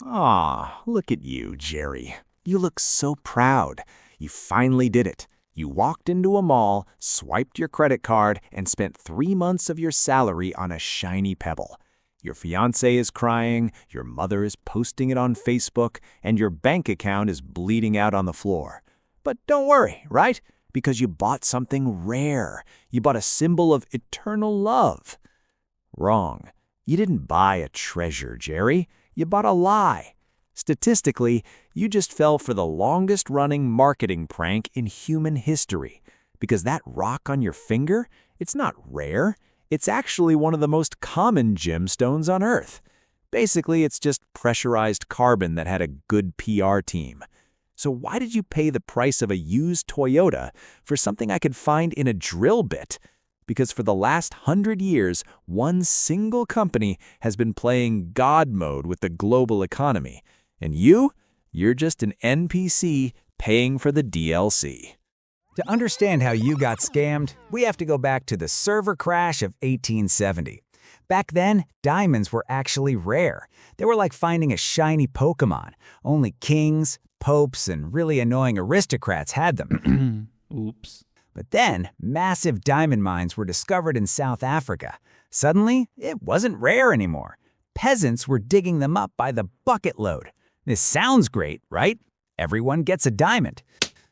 Aw, look at you, Jerry. You look so proud. You finally did it. You walked into a mall, swiped your credit card, and spent 3 months of your salary on a shiny pebble. Your fiancé is crying, your mother is posting it on Facebook, and your bank account is bleeding out on the floor. But don't worry, right? Because you bought something rare. You bought a symbol of eternal love. Wrong. You didn't buy a treasure, Jerry. You bought a lie. Statistically, you just fell for the longest-running marketing prank in human history. Because that rock on your finger, it's not rare. It's actually one of the most common gemstones on Earth. Basically, it's just pressurized carbon that had a good PR team. So why did you pay the price of a used Toyota for something I could find in a drill bit? Because for the last 100 years, one single company has been playing God mode with the global economy. And you're just an NPC paying for the DLC. To understand how you got scammed, we have to go back to the server crash of 1870. Back then, diamonds were actually rare. They were like finding a shiny Pokemon. Only kings, popes, and really annoying aristocrats had them. Oops. But then, massive diamond mines were discovered in South Africa. Suddenly, it wasn't rare anymore. Peasants were digging them up by the bucket load. This sounds great, right? Everyone gets a diamond.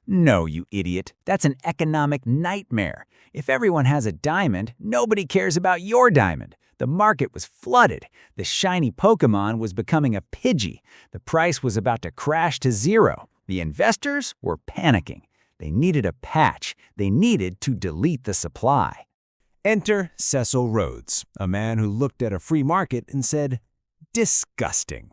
No, you idiot. That's an economic nightmare. If everyone has a diamond, nobody cares about your diamond. The market was flooded. The shiny Pokemon was becoming a Pidgey. The price was about to crash to zero. The investors were panicking. They needed a patch. They needed to delete the supply. Enter Cecil Rhodes, a man who looked at a free market and said, "Disgusting."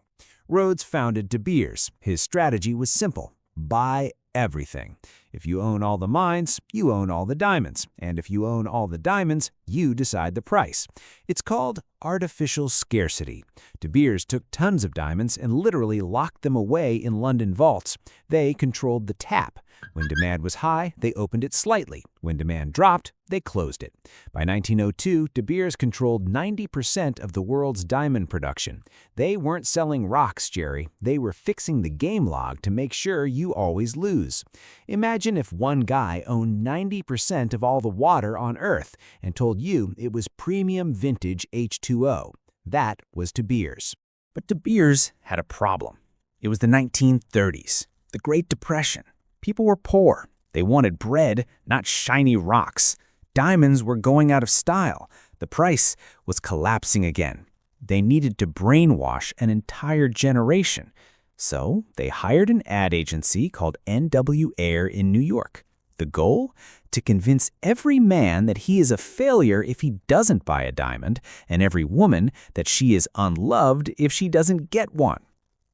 Rhodes founded De Beers. His strategy was simple: buy everything. If you own all the mines, you own all the diamonds. And if you own all the diamonds, you decide the price. It's called artificial scarcity. De Beers took tons of diamonds and literally locked them away in London vaults. They controlled the tap. When demand was high, they opened it slightly. When demand dropped, they closed it. By 1902, De Beers controlled 90% of the world's diamond production. They weren't selling rocks, Jerry. They were fixing the game log to make sure you always lose. Imagine if one guy owned 90% of all the water on Earth and told you it was premium vintage H2O. That was De Beers. But De Beers had a problem. It was the 1930s, the Great Depression. People were poor. They wanted bread, not shiny rocks. Diamonds were going out of style. The price was collapsing again. They needed to brainwash an entire generation. So they hired an ad agency called NW Ayer in New York. The goal? To convince every man that he is a failure if he doesn't buy a diamond, and every woman that she is unloved if she doesn't get one.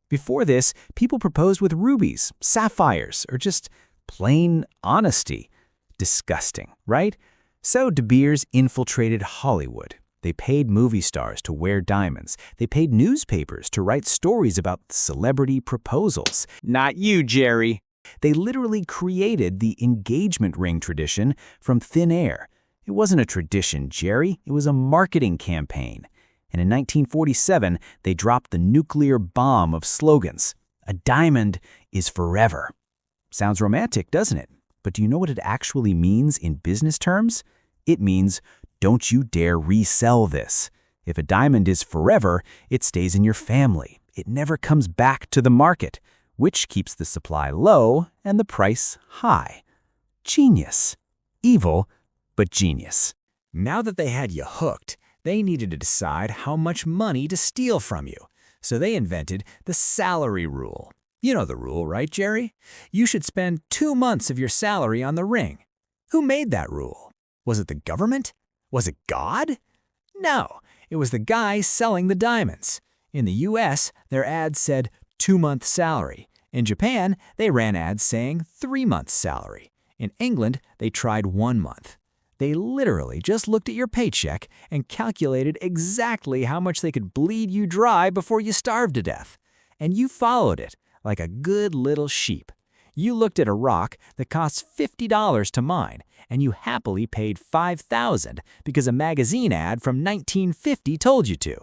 Before this, people proposed with rubies, sapphires, or just plain honesty. Disgusting, right? So De Beers infiltrated Hollywood. They paid movie stars to wear diamonds. They paid newspapers to write stories about celebrity proposals. Not you, Jerry. They literally created the engagement ring tradition from thin air. It wasn't a tradition, Jerry. It was a marketing campaign. And in 1947, they dropped the nuclear bomb of slogans. A diamond is forever. Sounds romantic, doesn't it? But do you know what it actually means in business terms? It means, don't you dare resell this. If a diamond is forever, it stays in your family. It never comes back to the market, which keeps the supply low and the price high. Genius. Evil, but genius. Now that they had you hooked, they needed to decide how much money to steal from you. So they invented the salary rule. You know the rule, right, Jerry? You should spend 2 months of your salary on the ring. Who made that rule? Was it the government? Was it God? No, it was the guy selling the diamonds. In the US, their ads said 2-month salary. In Japan, they ran ads saying 3 months salary. In England, they tried 1 month. They literally just looked at your paycheck and calculated exactly how much they could bleed you dry before you starved to death. And you followed it like a good little sheep. You looked at a rock that costs $50 to mine, and you happily paid $5,000 because a magazine ad from 1950 told you to.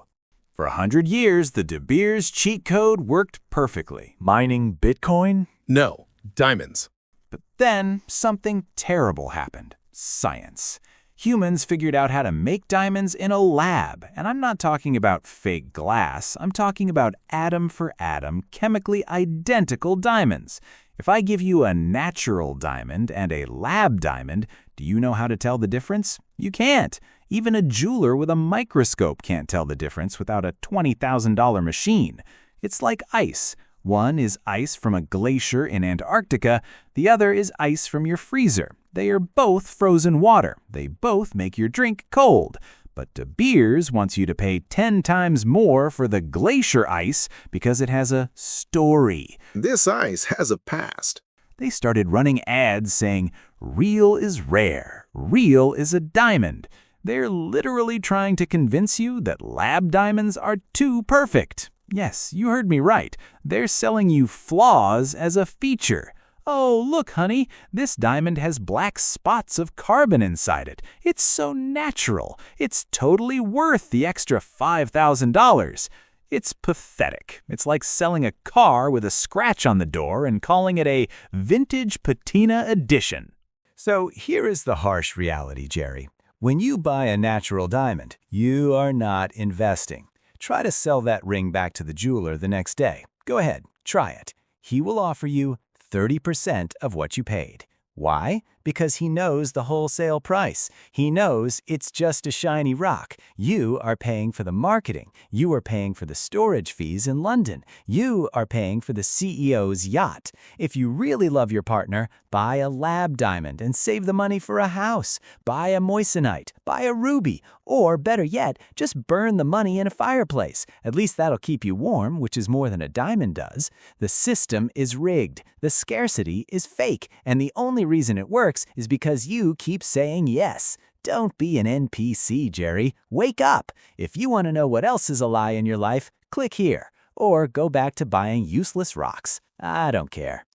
For 100 years, the De Beers cheat code worked perfectly. Mining Bitcoin? No, diamonds. But then something terrible happened. Science. Humans figured out how to make diamonds in a lab. And I'm not talking about fake glass. I'm talking about atom for atom, chemically identical diamonds. If I give you a natural diamond and a lab diamond, do you know how to tell the difference? You can't. Even a jeweler with a microscope can't tell the difference without a $20,000 machine. It's like ice. One is ice from a glacier in Antarctica, the other is ice from your freezer. They are both frozen water. They both make your drink cold. But De Beers wants you to pay 10 times more for the glacier ice because it has a story. This ice has a past. They started running ads saying, "Real is rare. Real is a diamond." They're literally trying to convince you that lab diamonds are too perfect. Yes, you heard me right. They're selling you flaws as a feature. Oh, look, honey, this diamond has black spots of carbon inside it. It's so natural. It's totally worth the extra $5,000. It's pathetic. It's like selling a car with a scratch on the door and calling it a vintage patina edition. So here is the harsh reality, Jerry. When you buy a natural diamond, you are not investing. Try to sell that ring back to the jeweler the next day. Go ahead, try it. He will offer you 30% of what you paid. Why? Because he knows the wholesale price. He knows it's just a shiny rock. You are paying for the marketing. You are paying for the storage fees in London. You are paying for the CEO's yacht. If you really love your partner, buy a lab diamond and save the money for a house. Buy a moissanite, buy a ruby, or better yet, just burn the money in a fireplace. At least that'll keep you warm, which is more than a diamond does. The system is rigged. The scarcity is fake, and the only reason it works is because you keep saying yes. Don't be an NPC, Jerry. Wake up. If you want to know what else is a lie in your life, click here, or go back to buying useless rocks. I don't care.